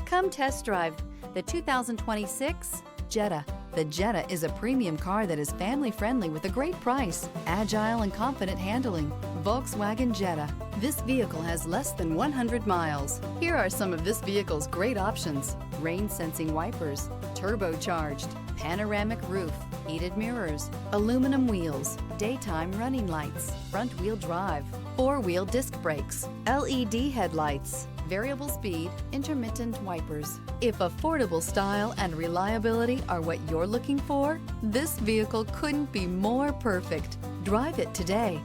Come test drive the 2026 Jetta. The Jetta is a premium car that is family-friendly with a great price, agile and confident handling. Volkswagen Jetta. This vehicle has less than 100 miles. Here are some of this vehicle's great options: rain-sensing wipers, turbocharged, panoramic roof, heated mirrors, aluminum wheels, daytime running lights, front-wheel drive, four-wheel disc brakes, LED headlights, variable speed, intermittent wipers. If affordable style and reliability are what you're looking for, this vehicle couldn't be more perfect. Drive it today.